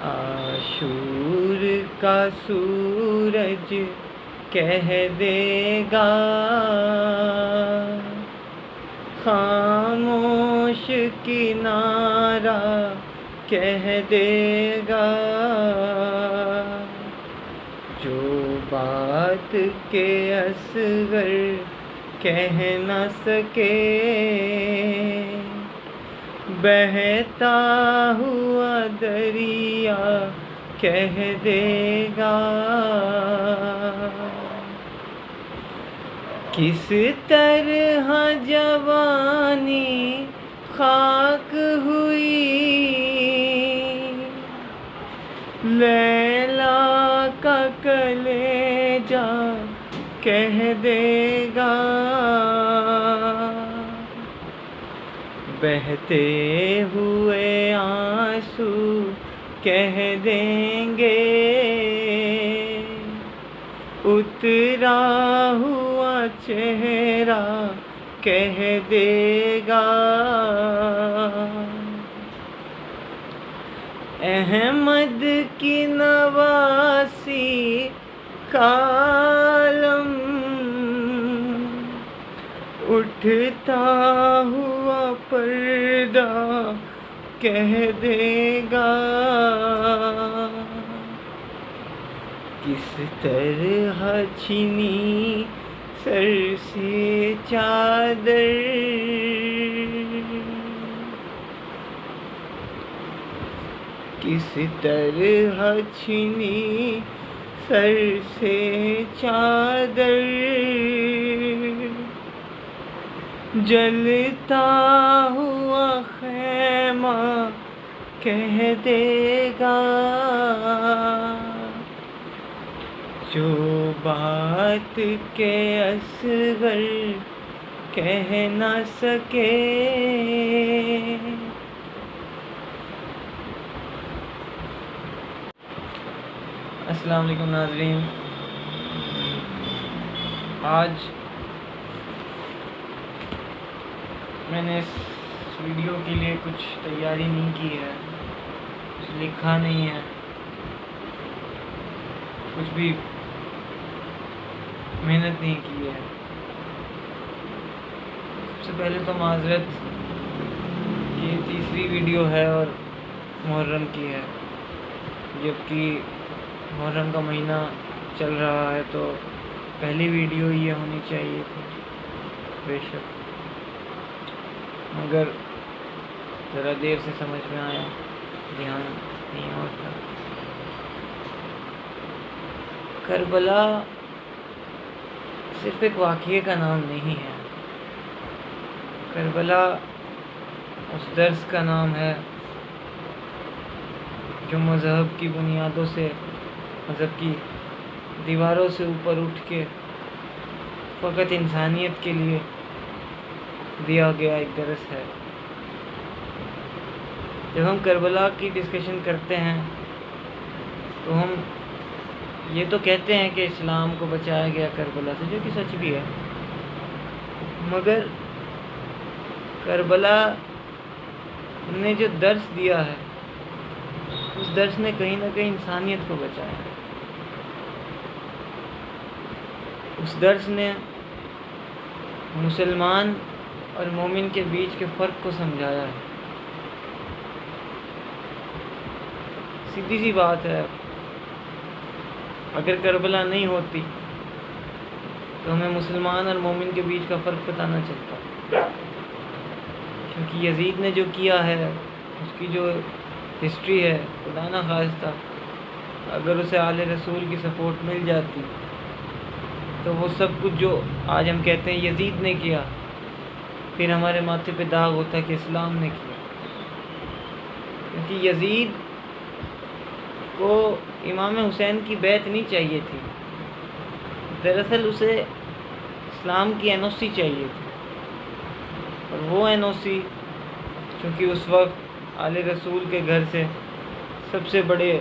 عاشور کا سورج کہہ دے گا، خاموش کنارہ کہہ دے گا، جو بات کے اصغر کہہ نہ سکے، بہتا ہوا دریا کہہ دے گا۔ کس طرح جوانی خاک ہوئی، لیلا کا کلیجہ کہہ دے گا، بہتے ہوئے آنسو کہہ دیں گے، اترا ہوا چہرہ کہہ دے گا، احمد کی نواسی کالم اٹھتا ہوا پردہ کہہ دے گا، کس طرح چھنی سر سے چادر، کس طرح چھنی سر سے چادر، جلتا ہوا خیمہ کہہ دے گا، جو بات کے اصغر کہہ نہ سکے۔ السلام علیکم ناظرین، آج میں نے اس ویڈیو کے لیے کچھ تیاری نہیں کی ہے، کچھ لکھا نہیں ہے، کچھ بھی محنت نہیں کی ہے۔ سب سے پہلے تو معذرت، یہ تیسری ویڈیو ہے اور محرم کی ہے، جبکہ محرم کا مہینہ چل رہا ہے تو پہلی ویڈیو یہ ہونی چاہیے تھی بے شک، مگر ذرا دیر سے سمجھ میں آیا، دھیان نہیں ہوتا۔ کربلا صرف ایک واقعے کا نام نہیں ہے، کربلا اس درس کا نام ہے جو مذہب کی بنیادوں سے، مذہب کی دیواروں سے اوپر اٹھ کے فقط انسانیت کے لیے دیا گیا ایک درس ہے۔ جب ہم کربلا کی ڈسکشن کرتے ہیں تو ہم یہ تو کہتے ہیں کہ اسلام کو بچایا گیا کربلا سے، جو کہ سچ بھی ہے، مگر کربلا نے جو درس دیا ہے، اس درس نے کہیں نہ کہیں انسانیت کو بچایا ہے۔ اس درس نے مسلمان اور مومن کے بیچ کے فرق کو سمجھایا ہے۔ سیدھی سی بات ہے، اگر کربلا نہیں ہوتی تو ہمیں مسلمان اور مومن کے بیچ کا فرق پتہ نہ چلتا، کیونکہ یزید نے جو کیا ہے، اس کی جو ہسٹری ہے، خدا نہ خواستہ اگر اسے آل رسول کی سپورٹ مل جاتی تو وہ سب کچھ جو آج ہم کہتے ہیں یزید نے کیا، پھر ہمارے ماتھے پہ داغ ہوتا کہ اسلام نے کیا، کیونکہ یزید کو امام حسین کی بیعت نہیں چاہیے تھی، دراصل اسے اسلام کی این او سی چاہیے تھی، اور وہ این او سی چونکہ اس وقت آل رسول کے گھر سے سب سے بڑے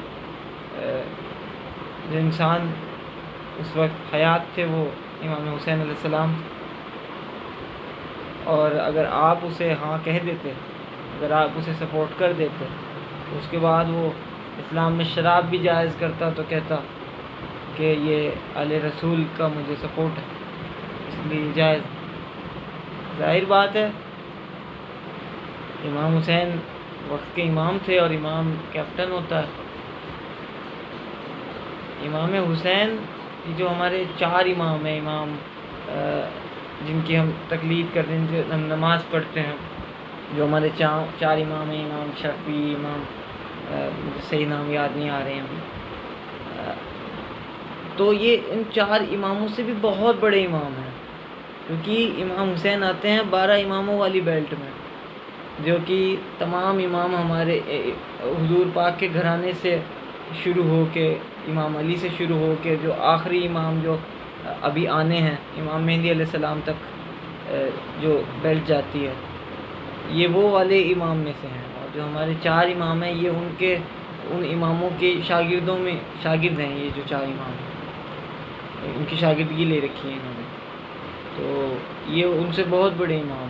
جو انسان اس وقت حیات تھے وہ امام حسین علیہ السلام، اور اگر آپ اسے ہاں کہہ دیتے، اگر آپ اسے سپورٹ کر دیتے تو اس کے بعد وہ اسلام میں شراب بھی جائز کرتا تو کہتا کہ یہ آل رسول کا مجھے سپورٹ ہے، اس لیے جائز۔ ظاہر بات ہے امام حسین وقت کے امام تھے اور امام کیپٹن ہوتا ہے۔ امام حسین جو ہمارے 4 امام ہیں، امام جن کی ہم تقلید کرتے ہیں، جن سے ہم نماز پڑھتے ہیں، جو ہمارے 4 امام ہیں، امام شافعی، امام مجھے صحیح نام یاد نہیں آ رہے ہیں ابھی، تو یہ ان 4 اماموں سے بھی بہت بڑے امام ہیں، کیونکہ امام حسین آتے ہیں 12 اماموں والی بیلٹ میں، جو کہ تمام امام ہمارے حضور پاک کے گھرانے سے شروع ہو کے، امام علی سے شروع ہو کے جو آخری امام جو ابھی آنے ہیں، امام مہدی علیہ السلام تک جو بیلٹ جاتی ہے، یہ وہ والے امام میں سے ہیں۔ اور جو ہمارے 4 امام ہیں، یہ ان اماموں کے شاگردوں میں شاگرد ہیں، یہ جو 4 امام ہیں ان کی شاگردگی لے رکھی ہے انہوں نے، تو یہ ان سے بہت بڑے امام۔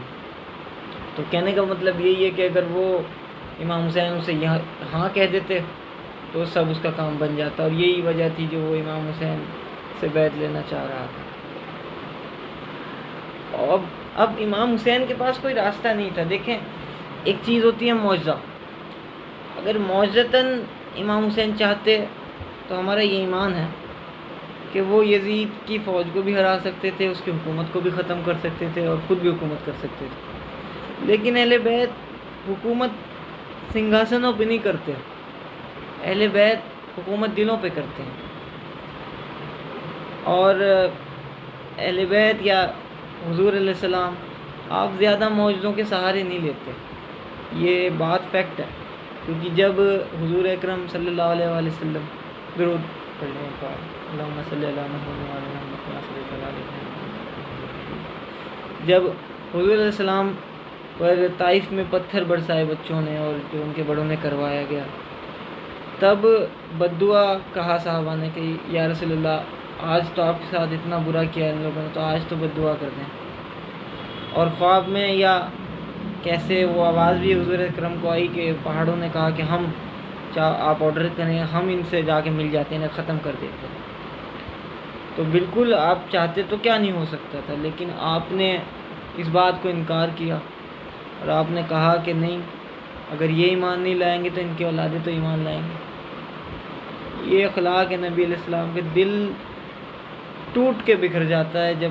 تو کہنے کا مطلب یہی ہے کہ اگر وہ امام حسین اسے ہاں کہہ دیتے تو سب اس کا کام بن جاتا، اور یہی وجہ تھی جو وہ امام حسین سے بیعت لینا چاہ رہا تھا۔ اور اب امام حسین کے پاس کوئی راستہ نہیں تھا۔ دیکھیں، ایک چیز ہوتی ہے معجزہ، اگر معجزتاً امام حسین چاہتے تو ہمارا یہ ایمان ہے کہ وہ یزید کی فوج کو بھی ہرا سکتے تھے، اس کی حکومت کو بھی ختم کر سکتے تھے اور خود بھی حکومت کر سکتے تھے، لیکن اہل بیت حکومت سنگھاسنوں پہ نہیں کرتے، اہل بیت حکومت دلوں پہ کرتے ہیں، اور اہل بیت یا حضور علیہ السلام آپ زیادہ معجزوں کے سہارے نہیں لیتے، یہ بات فیکٹ ہے، کیونکہ جب حضور اکرم صلی اللہ علیہ وآلہ وسلم درود پڑھنے کا اللہم صلی اللہ علیہ وسلم، جب حضور علیہ السلام پر طائف میں پتھر برسائے بچوں نے اور جو ان کے بڑوں نے کروایا گیا، تب بد دعا کہا صحابہ نے کہ یا رسول اللہ آج تو آپ کے ساتھ اتنا برا کیا ان لوگوں نے، تو آج تو بد دعا کر دیں۔ اور خواب میں یا کیسے وہ آواز بھی حضور اکرم کو آئی کہ پہاڑوں نے کہا کہ ہم آپ آرڈر کریں، ہم ان سے جا کے مل جاتے ہیں، ختم کر دیتے ہیں۔ تو بالکل آپ چاہتے تو کیا نہیں ہو سکتا تھا، لیکن آپ نے اس بات کو انکار کیا اور آپ نے کہا کہ نہیں، اگر یہ ایمان نہیں لائیں گے تو ان کی اولادیں تو ایمان لائیں گے۔ یہ اخلاق ہے نبی علیہ السلام کے، دل ٹوٹ کے بکھر جاتا ہے جب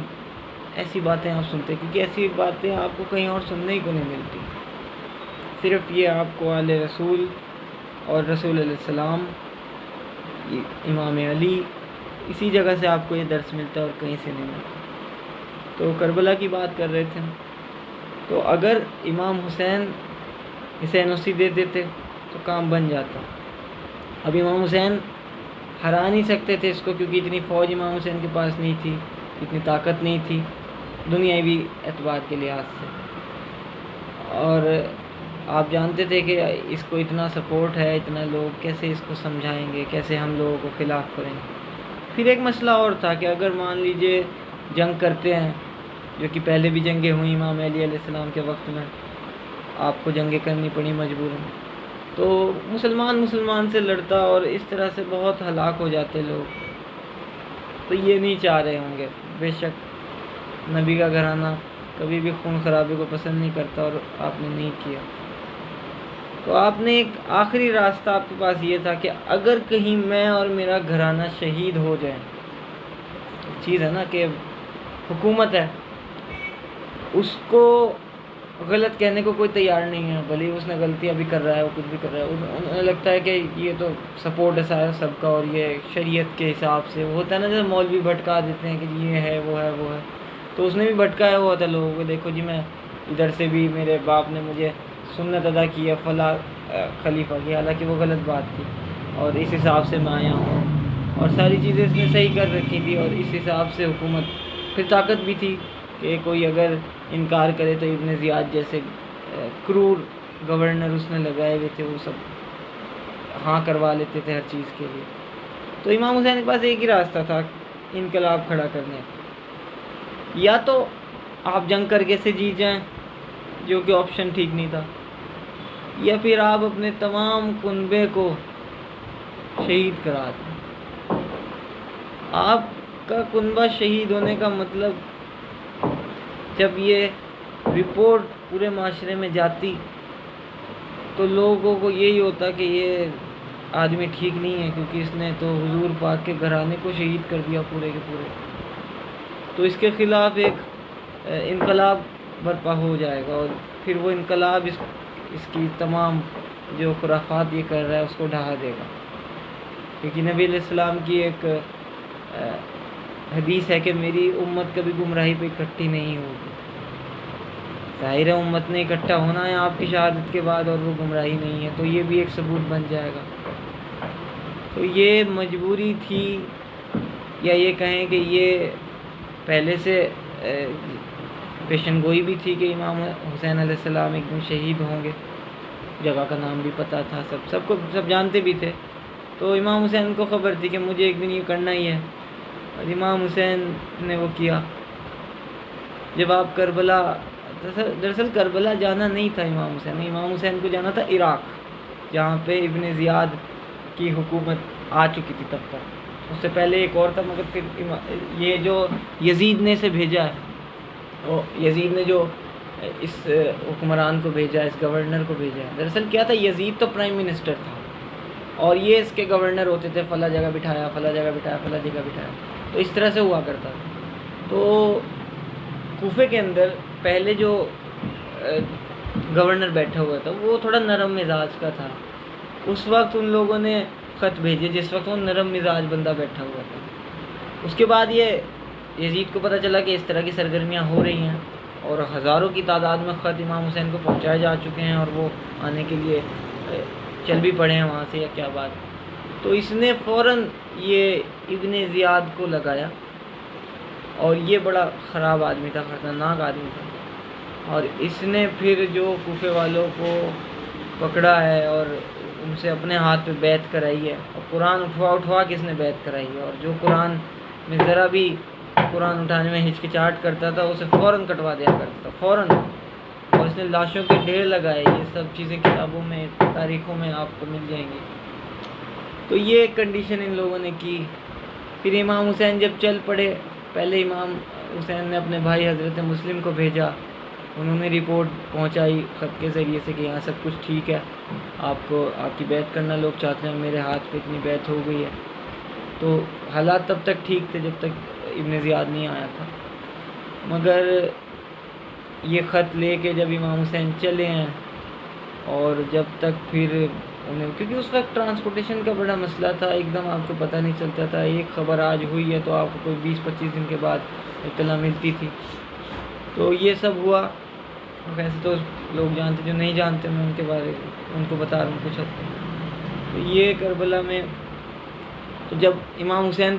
ایسی باتیں آپ سنتے، کیونکہ ایسی باتیں آپ کو کہیں اور سننے ہی کو نہیں ملتی، صرف یہ آپ کو آل رسول اور رسول علیہ السلام، امام علی، اسی جگہ سے آپ کو یہ درس ملتا ہے اور کہیں سے نہیں ملتا۔ تو کربلا کی بات کر رہے تھے، تو اگر امام حسین اسی دے دیتے تو کام بن جاتا۔ اب امام حسین ہرا نہیں سکتے تھے اس کو، کیونکہ اتنی فوج امام حسین کے پاس نہیں تھی، اتنی طاقت نہیں تھی دنیاوی اعتبار کے لحاظ سے، اور آپ جانتے تھے کہ اس کو اتنا سپورٹ ہے، اتنا لوگ کیسے اس کو سمجھائیں گے، کیسے ہم لوگوں کو خلاف کریں گے۔ پھر ایک مسئلہ اور تھا کہ اگر مان لیجئے جنگ کرتے ہیں، جو کہ پہلے بھی جنگیں ہوئیں امام علی علیہ السلام کے وقت میں، آپ کو جنگیں کرنی پڑی مجبوراً، تو مسلمان سے لڑتا اور اس طرح سے بہت ہلاک ہو جاتے لوگ، تو یہ نہیں چاہ رہے ہوں گے۔ بے شک نبی کا گھرانہ کبھی بھی خون خرابے کو پسند نہیں کرتا، اور آپ نے نہیں کیا۔ تو آپ نے ایک آخری راستہ آپ کے پاس یہ تھا کہ اگر کہیں میں اور میرا گھرانہ شہید ہو جائیں، چیز ہے نا کہ حکومت ہے، اس کو غلط کہنے کو کوئی تیار نہیں ہے، بھلے اس نے غلطیاں بھی کر رہا ہے، وہ کچھ بھی کر رہا ہے، انہیں لگتا ہے کہ یہ تو سپورٹ ہے سب کا، اور یہ شریعت کے حساب سے ہوتا ہے نا، جیسے مولوی بھٹکا دیتے ہیں کہ یہ ہے وہ ہے وہ ہے، تو اس نے بھی بھٹکایا ہوا تھا لوگوں کو، دیکھو جی میں ادھر سے بھی میرے باپ نے مجھے سنت ادا کی ہے فلاں خلیفہ کی، حالانکہ وہ غلط بات تھی، اور اس حساب سے میں آیا ہوں، اور ساری چیزیں اس نے صحیح کر رکھی تھی، اور اس حساب سے حکومت، پھر طاقت بھی تھی کہ کوئی اگر انکار کرے تو ابن زیاد جیسے کرور گورنر اس نے لگائے ہوئے تھے، وہ سب ہاں کروا لیتے تھے ہر چیز کے لیے۔ تو امام حسین کے پاس ایک ہی راستہ تھا انقلاب کھڑا کرنے کا، یا تو آپ جنگ کر کے سے جیت جائیں، جو کہ آپشن ٹھیک نہیں تھا، یا پھر آپ اپنے تمام کنبے کو شہید کرا دیں۔ آپ کا کنبہ شہید ہونے کا مطلب جب یہ رپورٹ پورے معاشرے میں جاتی تو لوگوں کو یہی ہوتا کہ یہ آدمی ٹھیک نہیں ہے، کیونکہ اس نے تو حضور پاک کے گھرانے کو شہید کر دیا پورے کے پورے۔ تو اس کے خلاف ایک انقلاب برپا ہو جائے گا، اور پھر وہ انقلاب اس کی تمام جو خرافات یہ کر رہا ہے اس کو ڈھا دے گا، کیونکہ نبی علیہ السلام کی ایک حدیث ہے کہ میری امت کبھی گمراہی پہ اکٹھی نہیں ہوگی۔ ظاہر ہے امت نے اکٹھا ہونا ہے آپ کی شہادت کے بعد، اور وہ گمراہی نہیں ہے، تو یہ بھی ایک ثبوت بن جائے گا۔ تو یہ مجبوری تھی، یا یہ کہیں کہ یہ پہلے سے پیشن گوئی بھی تھی کہ امام حسین علیہ السلام ایک دن شہید ہوں گے، جگہ کا نام بھی پتہ تھا، سب جانتے بھی تھے۔ تو امام حسین کو خبر تھی کہ مجھے ایک دن یہ کرنا ہی ہے، اور امام حسین نے وہ کیا۔ جب آپ کربلا، دراصل کربلا جانا نہیں تھا امام حسین کو جانا تھا عراق، جہاں پہ ابن زیاد کی حکومت آ چکی تھی تب تک۔ اس سے پہلے ایک اور تھا، مگر پھر یہ جو یزید نے اسے بھیجا ہے، اور یزید نے جو اس حکمران کو بھیجا، اس گورنر کو بھیجا ہے۔ دراصل کیا تھا، یزید تو پرائم منسٹر تھا، اور یہ اس کے گورنر ہوتے تھے، فلاں جگہ بٹھایا، فلاں جگہ بٹھایا، فلاں جگہ بٹھایا، تو اس طرح سے ہوا کرتا تھا۔ تو کوفے کے اندر پہلے جو گورنر بیٹھا ہوا تھا وہ تھوڑا نرم مزاج کا تھا۔ اس وقت ان لوگوں نے خط بھیجے جس وقت وہ نرم مزاج بندہ بیٹھا ہوا تھا۔ اس کے بعد یہ یزید کو پتہ چلا کہ اس طرح کی سرگرمیاں ہو رہی ہیں، اور ہزاروں کی تعداد میں خط امام حسین کو پہنچائے جا چکے ہیں، اور وہ آنے کے لیے چل بھی پڑے ہیں وہاں سے، یا کیا بات۔ تو اس نے فوراً یہ ابن زیاد کو لگایا، اور یہ بڑا خراب آدمی تھا، خطرناک آدمی تھا، اور اس نے پھر جو کوفے والوں کو پکڑا ہے اور ان سے اپنے ہاتھ پہ بیعت کرائی ہے، اور قرآن اٹھوا کے اس نے بیعت کرائی ہے، اور جو قرآن میں ذرا بھی قرآن اٹھانے میں ہچکچاہٹ کرتا تھا اسے فوراً کٹوا دیا کرتا تھا، فوراً۔ اور اس نے لاشوں کے ڈھیر لگائے، یہ سب چیزیں کتابوں میں، تاریخوں میں آپ کو مل جائیں گی۔ تو یہ کنڈیشن ان لوگوں نے کی۔ پھر امام حسین جب چل پڑے، پہلے امام حسین نے اپنے بھائی حضرت مسلم کو بھیجا، انہوں نے رپورٹ پہنچائی خط کے ذریعے سے کہ یہاں سب کچھ ٹھیک ہے، آپ کی بیعت کرنا لوگ چاہتے ہیں، میرے ہاتھ پہ اتنی بیعت ہو گئی ہے۔ تو حالات تب تک ٹھیک تھے جب تک ابن زیاد نہیں آیا تھا، مگر یہ خط لے کے جب امام حسین چلے ہیں، اور جب تک پھر انہیں، کیونکہ اس وقت ٹرانسپورٹیشن کا بڑا مسئلہ تھا، ایک دم آپ کو پتہ نہیں چلتا تھا، ایک خبر آج ہوئی ہے تو آپ کو کوئی 20-25 دن کے بعد اطلاع ملتی تھی۔ تو یہ سب ہوا، ویسے تو لوگ جانتے، جو نہیں جانتے میں ان کو بتا رہا ہوں کچھ حد تک۔ تو یہ کربلا میں، تو جب امام حسین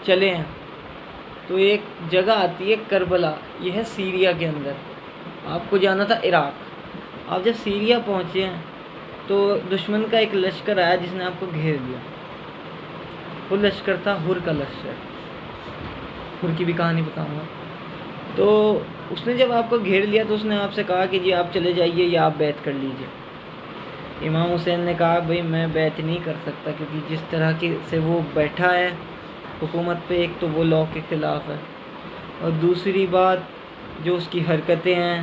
چلے ہیں تو ایک جگہ آتی ہے کربلا، یہ ہے سیریا کے اندر، آپ کو جانا تھا عراق۔ آپ جب سیریا پہنچے ہیں تو دشمن کا ایک لشکر آیا جس نے آپ کو گھیر لیا۔ وہ لشکر تھا ہر کا لشکر، ہر کی بھی کہانی بتاؤں گا۔ تو اس نے جب آپ کو گھیر لیا تو اس نے آپ سے کہا کہ جی آپ چلے جائیے یا آپ بیعت کر لیجئے۔ امام حسین نے کہا بھئی میں بیعت نہیں کر سکتا، کیونکہ جس طرح سے وہ بیٹھا ہے حکومت پہ، ایک تو وہ لاء کے خلاف ہے، اور دوسری بات جو اس کی حرکتیں ہیں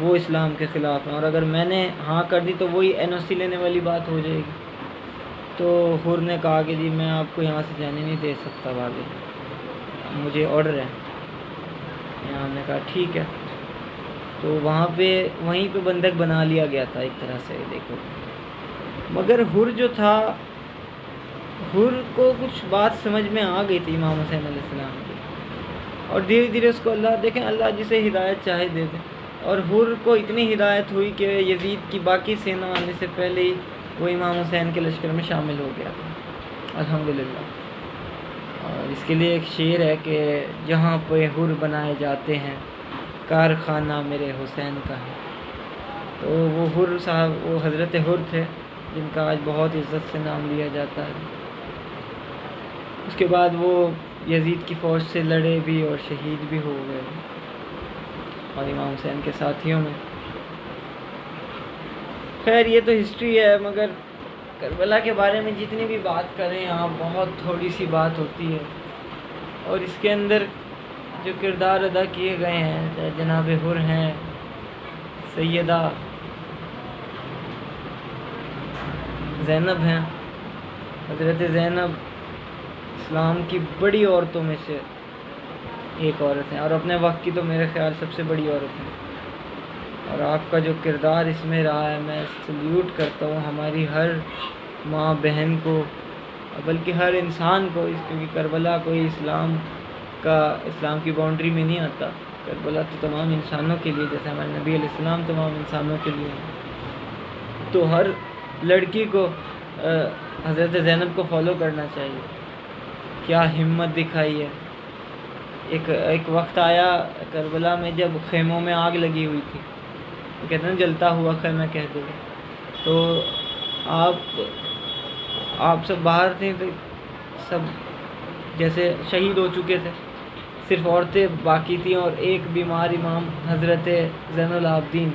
وہ اسلام کے خلاف ہیں، اور اگر میں نے ہاں کر دی تو وہی این او سی لینے والی بات ہو جائے گی۔ تو حر نے کہا کہ جی میں آپ کو یہاں سے جانے نہیں دے سکتا، آگے مجھے آرڈر ہے۔ یہاں نے کہا ٹھیک ہے، تو وہیں پہ بندک بنا لیا گیا تھا ایک طرح سے، دیکھو۔ مگر حر جو تھا، حر کو کچھ بات سمجھ میں آ گئی تھی امام حسین علیہ السلام کی، اور دھیرے دھیرے اس کو دیکھیں اللہ جسے ہدایت چاہے دے دے، اور حر کو اتنی ہدایت ہوئی کہ یزید کی باقی سینا آنے سے پہلے ہی وہ امام حسین کے لشکر میں شامل ہو گیا تھا، الحمدللہ۔ اور اس کے لیے ایک شعر ہے کہ جہاں پہ حر بنائے جاتے ہیں کارخانہ میرے حسین کا ہے۔ تو وہ حر صاحب، وہ حضرت حر تھے جن کا آج بہت عزت سے نام لیا جاتا ہے۔ اس کے بعد وہ یزید کی فوج سے لڑے بھی اور شہید بھی ہو گئے، اور امام حسین کے ساتھیوں میں۔ خیر یہ تو ہسٹری ہے، مگر کربلا کے بارے میں جتنی بھی بات کریں آپ بہت تھوڑی سی بات ہوتی ہے، اور اس کے اندر جو کردار ادا کیے گئے ہیں، چاہے جناب حر ہیں، سیدہ زینب ہیں، حضرت زینب اسلام کی بڑی عورتوں میں سے ایک عورت ہیں، اور اپنے وقت کی تو میرے خیال سب سے بڑی عورت ہیں، اور آپ کا جو کردار اس میں رہا ہے، میں سلیوٹ کرتا ہوں ہماری ہر ماں بہن کو، بلکہ ہر انسان کو، کیونکہ کربلا کوئی اسلام کی باؤنڈری میں نہیں آتا، کربلا تو تمام انسانوں کے لیے، جیسے ہمارے نبی علیہ السلام تمام انسانوں کے لیے ہیں، تو ہر لڑکی کو حضرت زینب کو فالو کرنا چاہیے، کیا ہمت دکھائی ہے۔ ایک وقت آیا کربلا میں جب خیموں میں آگ لگی ہوئی تھی، کہتے ہیں جلتا ہوا خیمہ کہہ دو، تو آپ سب باہر تھے، تو سب جیسے شہید ہو چکے تھے، صرف عورتیں باقی تھیں، اور ایک بیمار امام حضرت زین العابدین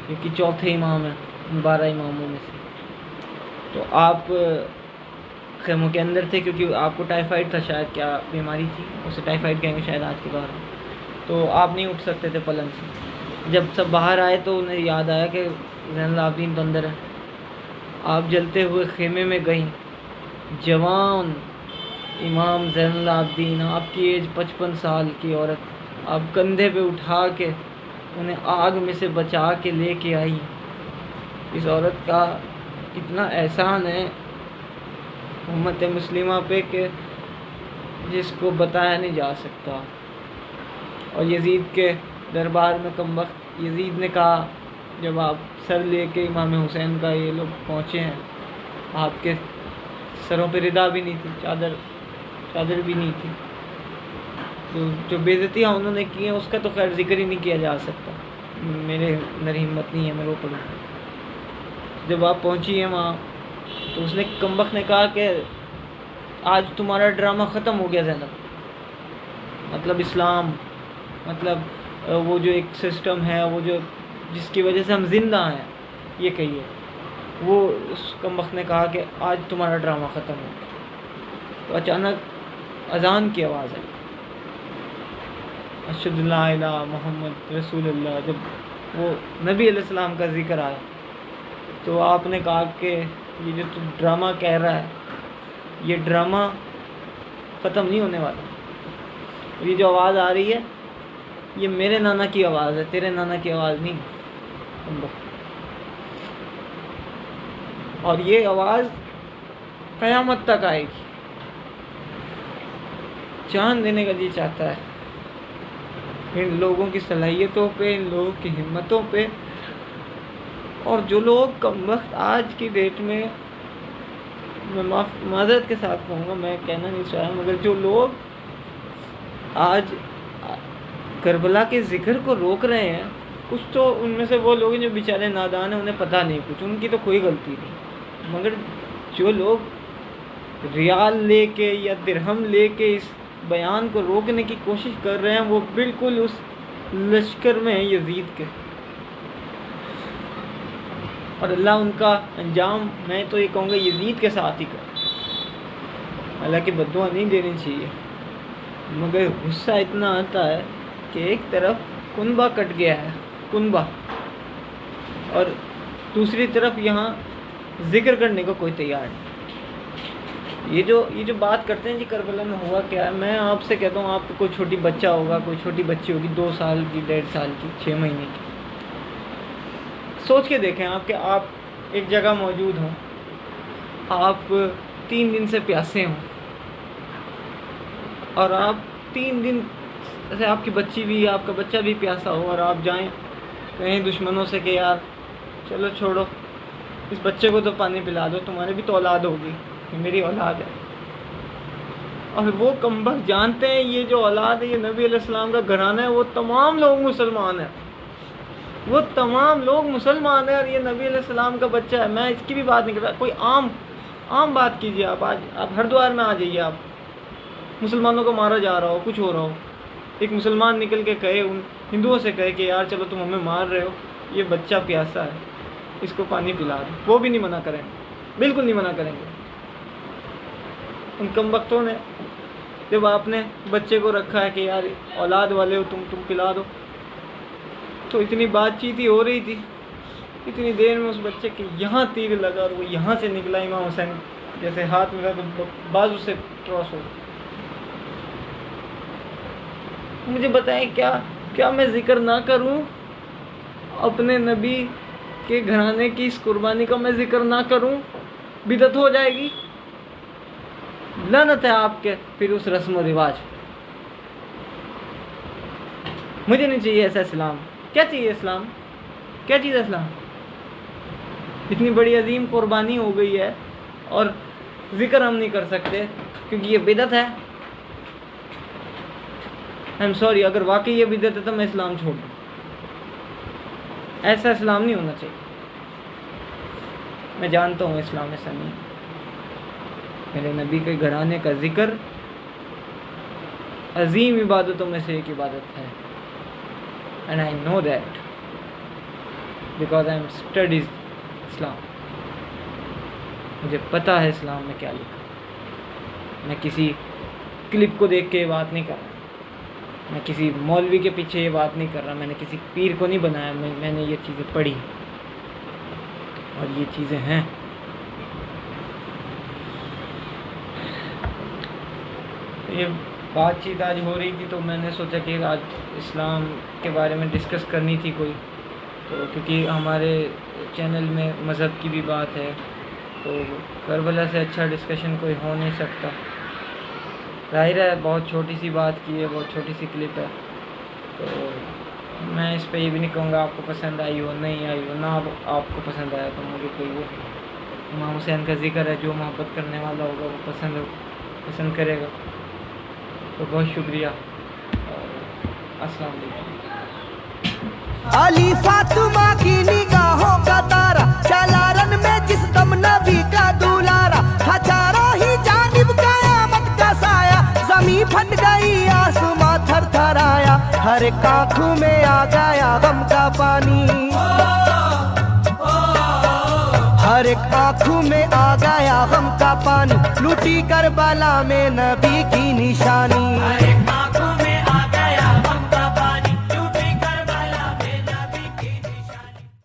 جو کہ چوتھے امام ہیں 12 اماموں میں سے، تو آپ خیموں کے اندر تھے، کیونکہ آپ کو ٹائیفائڈ تھا، شاید کیا بیماری تھی، اسے ٹائیفائڈ کہیں گے شاید آج کے بعد، تو آپ نہیں اٹھ سکتے تھے پلنگ سے۔ جب سب باہر آئے تو انہیں یاد آیا کہ زین العابدین تو اندر ہے، آپ جلتے ہوئے خیمے میں گئیں، جوان امام زین العابدین، آپ کی ایج 55 سال کی عورت، آپ کندھے پہ اٹھا کے انہیں آگ میں سے بچا کے لے کے آئی۔ اس عورت کا اتنا احسان ہے امت مسلمہ پہ کہ جس کو بتایا نہیں جا سکتا۔ اور یزید کے دربار میں کمبخت یزید نے کہا، جب آپ سر لے کے امام حسین کا یہ لوگ پہنچے ہیں، آپ کے سروں پہ ردا بھی نہیں تھی، چادر بھی نہیں تھی، تو جو بےعزتیاں انہوں نے کی ہیں اس کا تو خیر ذکر ہی نہیں کیا جا سکتا، میرے اندر ہمت نہیں ہے میں وہ پڑھوں۔ جب آپ پہنچی ہیں وہاں تو اس نے کمبخت نے کہا کہ آج تمہارا ڈرامہ ختم ہو گیا زینب، مطلب اسلام، مطلب وہ جو ایک سسٹم ہے، وہ جو جس کی وجہ سے ہم زندہ ہیں، یہ کہیے، وہ اس کمبخت نے کہا کہ آج تمہارا ڈرامہ ختم ہو گیا۔ تو اچانک اذان کی آواز آئی، اشہد لا الہ محمد رسول اللہ، جب وہ نبی علیہ السلام کا ذکر آیا تو آپ نے کہا کہ یہ جو تو ڈرامہ کہہ رہا ہے، یہ ڈرامہ ختم نہیں ہونے والا، یہ جو آواز آ رہی ہے یہ میرے نانا کی آواز ہے، تیرے نانا کی آواز نہیں، اور یہ آواز قیامت تک آئے گی۔ جان دینے کا جی چاہتا ہے ان لوگوں کی صلاحیتوں پہ، ان لوگوں کی ہمتوں پہ، اور جو لوگ کمبخت آج کی ڈیٹ میں، میں معذرت کے ساتھ کہوں گا، میں کہنا نہیں چاہا، مگر جو لوگ آج کربلا کے ذکر کو روک رہے ہیں، کچھ تو ان میں سے وہ لوگ ہیں جو بیچارے نادان ہیں، انہیں پتہ نہیں کچھ، ان کی تو کوئی غلطی نہیں، مگر جو لوگ ریال لے کے یا درہم لے کے اس بیان کو روکنے کی کوشش کر رہے ہیں، وہ بالکل اس لشکر میں ہیں یزید کے، اور اللہ ان کا انجام، میں تو یہ کہوں گا یزید کے ساتھ ہی کر، حالانکہ بددعا نہیں دینی چاہیے، مگر غصہ اتنا آتا ہے کہ ایک طرف کنبہ کٹ گیا ہے، کنبہ، اور دوسری طرف یہاں ذکر کرنے کو کوئی تیار نہیں۔ یہ جو بات کرتے ہیں جی کربلا میں ہوا کیا ہے، میں آپ سے کہتا ہوں، آپ کو کوئی چھوٹی بچہ ہوگا، کوئی چھوٹی بچی ہوگی 2 سال کی، 1.5 سال کی، 6 مہینے کی، سوچ کے دیکھیں آپ کہ آپ ایک جگہ موجود ہوں، آپ 3 دن سے پیاسے ہوں، اور آپ 3 دن سے آپ کی بچی بھی، آپ کا بچہ بھی پیاسا ہو، اور آپ جائیں کہیں دشمنوں سے کہ یار چلو چھوڑو، اس بچے کو تو پانی پلا دو، تمہارے بھی تو اولاد ہوگی، یہ میری اولاد ہے، اور وہ کمبخت جانتے ہیں یہ جو اولاد ہے یہ نبی علیہ السلام کا گھرانہ ہے، وہ تمام لوگ مسلمان ہیں، وہ تمام لوگ مسلمان ہیں، اور یہ نبی علیہ السلام کا بچہ ہے۔ میں اس کی بھی بات نہیں کر رہا، کوئی عام بات کیجیے، آپ ہردوار میں آ جائیے، آپ مسلمانوں کو مارا جا رہا ہو، کچھ ہو رہا ہو، ایک مسلمان نکل کے کہے، ان ہندوؤں سے کہے کہ یار چلو تم ہمیں مار رہے ہو، یہ بچہ پیاسا ہے، اس کو پانی پلا دو، وہ بھی نہیں منع کریں، بالکل نہیں منع کریں گے. ان کم وقتوں نے جب آپ نے بچے کو رکھا ہے کہ یار اولاد والے ہو تم پلا دو, تو اتنی بات چیت ہی ہو رہی تھی, اتنی دیر میں اس بچے کے یہاں تیر لگا اور وہ یہاں سے نکلا امام حسین جیسے ہاتھ میں تو بازو سے کراس ہو. مجھے بتائیں کیا میں ذکر نہ کروں اپنے نبی کے گھرانے کی اس قربانی کا, میں ذکر نہ کروں, بدعت ہو جائے گی. لعنت ہے آپ کے پھر اس رسم و رواج. مجھے نہیں چاہیے ایسا اسلام. کیا چاہیے اسلام؟ کیا چیز ہے اسلام؟ اتنی بڑی عظیم قربانی ہو گئی ہے اور ذکر ہم نہیں کر سکتے کیونکہ یہ بدعت ہے. آئی ایم سوری, اگر واقعی یہ بدعت ہے تو میں اسلام چھوڑ دوں. ایسا اسلام نہیں ہونا چاہیے. میں جانتا ہوں اسلام ایسا نہیں. میرے نبی کے گھرانے کا ذکر عظیم عبادتوں میں سے ایک عبادت ہے. And I know that because I am studies Islam. مجھے پتہ ہے اسلام میں کیا لکھا. میں کسی کلپ کو دیکھ کے یہ بات نہیں کر رہا, میں کسی مولوی کے پیچھے یہ بات نہیں کر رہا, میں نے کسی پیر کو نہیں بنایا. میں نے یہ چیزیں پڑھی اور یہ چیزیں ہیں. یہ بات چیت آج ہو رہی تھی تو میں نے سوچا کہ آج اسلام کے بارے میں ڈسکس کرنی تھی کوئی, تو کیونکہ ہمارے چینل میں مذہب کی بھی بات ہے تو کربلا سے اچھا ڈسکشن کوئی ہو نہیں سکتا. ظاہر ہے بہت چھوٹی سی بات کی ہے, بہت چھوٹی سی کلپ ہے, تو میں اس پہ یہ بھی نہیں کہوں گا آپ کو پسند آئی ہو نہیں آئی ہو. نہ آپ کو پسند آیا تو مجھے کوئی وہ امام حسین کا ذکر ہے, جو محبت کرنے والا ہوگا وہ پسند کرے گا. تو بہت شکریہ. السلام علیکم. علی فاطمہ کی نگاہوں کا تارا چلا رن میں جس دم نبی کا دولارا تھا چاروں ہی جانب قیامت کا سایہ. زمین پھٹ گئی آسماں تھر تھر آیا, ہر ایک آنکھوں میں آ گیا غم کا پانی. ہر ایک آنکھوں میں آ گیا غم کا پانی, لوٹی کربلا میں نبی کی نشانی.